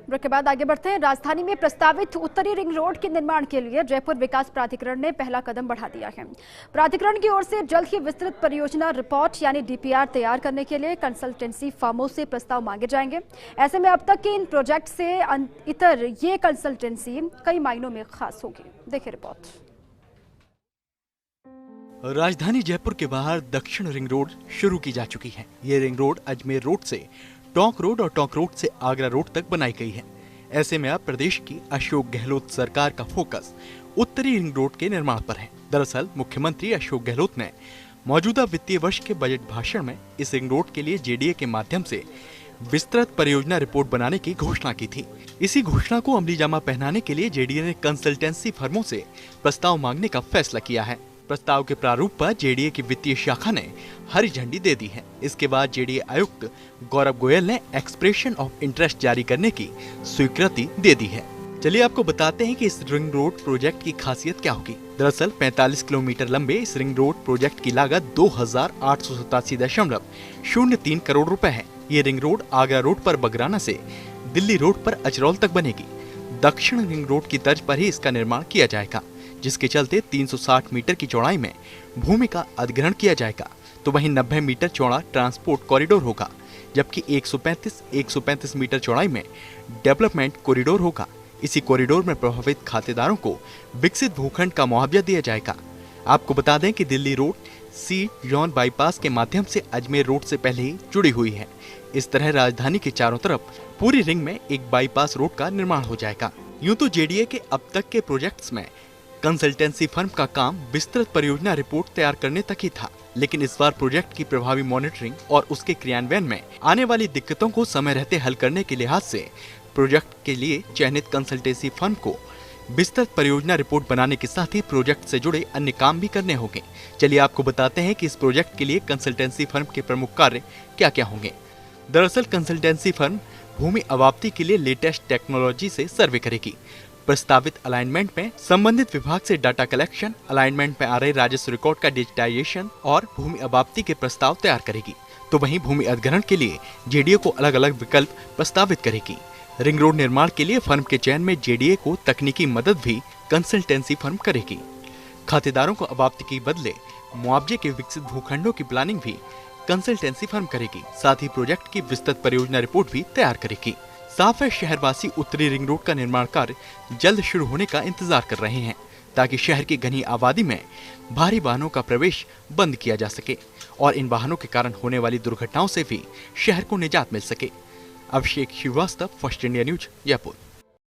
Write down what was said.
Break के बाद आगे बढ़ते हैं। राजधानी में प्रस्तावित उत्तरी रिंग रोड के निर्माण के लिए जयपुर विकास प्राधिकरण ने पहला कदम बढ़ा दिया है। प्राधिकरण की ओर से जल्द ही विस्तृत परियोजना रिपोर्ट यानी डीपीआर तैयार करने के लिए कंसल्टेंसी फर्मों से प्रस्ताव मांगे जाएंगे। ऐसे में अब तक के इन प्रोजेक्ट से इतर ये कंसल्टेंसी कई मायनों में खास होगी। देखिए रिपोर्ट। राजधानी जयपुर के बाहर दक्षिण रिंग रोड शुरू की जा चुकी है। ये रिंग रोड अजमेर रोड से टोंक रोड और टोंक रोड से आगरा रोड तक बनाई गई है। ऐसे में अब प्रदेश की अशोक गहलोत सरकार का फोकस उत्तरी रिंग रोड के निर्माण पर है। दरअसल मुख्यमंत्री अशोक गहलोत ने मौजूदा वित्तीय वर्ष के बजट भाषण में इस रिंग रोड के लिए जेडीए के माध्यम से विस्तृत परियोजना रिपोर्ट बनाने की घोषणा की थी। इसी घोषणा को अमली जामा पहनाने के लिए जेडीए ने कंसल्टेंसी फर्मों से प्रस्ताव मांगने का फैसला किया है। प्रस्ताव के प्रारूप पर जेडीए की वित्तीय शाखा ने हरी झंडी दे दी है। इसके बाद जेडीए आयुक्त गौरव गोयल ने एक्सप्रेशन ऑफ इंटरेस्ट जारी करने की स्वीकृति दे दी है। चलिए आपको बताते हैं कि इस रिंग रोड प्रोजेक्ट की खासियत क्या होगी। दरअसल 45 किलोमीटर लंबे इस रिंग रोड प्रोजेक्ट की लागत 2887.03 करोड़ रुपए है। ये रिंग रोड आगरा रोड पर बगराना से दिल्ली रोड पर अचरौल तक बनेगी। दक्षिण रिंग रोड की तर्ज पर ही इसका निर्माण किया जाएगा, जिसके चलते 360 मीटर की चौड़ाई में भूमि का अधिग्रहण किया जाएगा। तो वहीं 90 मीटर चौड़ा ट्रांसपोर्ट कॉरिडोर होगा, जबकि 135 मीटर चौड़ाई में डेवलपमेंट कॉरिडोर होगा। इसी कॉरिडोर में प्रभावित खातेदारों को विकसित भूखंड का मुआवजा दिया जाएगा। आपको बता दें कि दिल्ली रोड सी जॉन बाईपास के माध्यम से अजमेर रोड से पहले ही जुड़ी हुई है। इस तरह राजधानी के चारों तरफ पूरी रिंग में एक बाईपास रोड का निर्माण हो जाएगा। यूं तो जेडीए के अब तक के प्रोजेक्ट्स में कंसल्टेंसी फर्म का काम विस्तृत परियोजना रिपोर्ट तैयार करने तक ही था, लेकिन इस बार प्रोजेक्ट की प्रभावी मॉनिटरिंग और उसके क्रियान्वयन में आने वाली दिक्कतों को समय रहते हल करने के लिहाज से प्रोजेक्ट के लिए चयनित कंसल्टेंसी फर्म को विस्तृत परियोजना रिपोर्ट बनाने के साथ ही प्रोजेक्ट से जुड़े अन्य काम भी करने होंगे। चलिए आपको बताते हैं कि इस प्रोजेक्ट के लिए कंसल्टेंसी फर्म के प्रमुख कार्य क्या क्या होंगे। दरअसल कंसल्टेंसी फर्म भूमि अवाप्ति के लिए लेटेस्ट टेक्नोलॉजी से सर्वे करेगी। प्रस्तावित अलाइनमेंट में संबंधित विभाग से डाटा कलेक्शन, अलाइनमेंट में आ रहे राजस्व रिकॉर्ड का डिजिटाइजेशन और भूमि अवाप्ति के प्रस्ताव तैयार करेगी। तो वहीं भूमि अधिग्रहण के लिए जेडीए को अलग अलग विकल्प प्रस्तावित करेगी। रिंग रोड निर्माण के लिए फर्म के चयन में जेडीए को तकनीकी मदद भी कंसल्टेंसी फर्म करेगी। खातेदारों को अवाप्ति के बदले मुआवजे के विकसित भूखंडों की प्लानिंग भी कंसल्टेंसी फर्म करेगी। साथ ही प्रोजेक्ट की विस्तृत परियोजना रिपोर्ट भी तैयार करेगी। साफ है, शहरवासी उत्तरी रिंग रोड का निर्माण कार्य जल्द शुरू होने का इंतजार कर रहे हैं, ताकि शहर की घनी आबादी में भारी वाहनों का प्रवेश बंद किया जा सके और इन वाहनों के कारण होने वाली दुर्घटनाओं से भी शहर को निजात मिल सके। Abhishek Srivastava, first India news, Jaipur.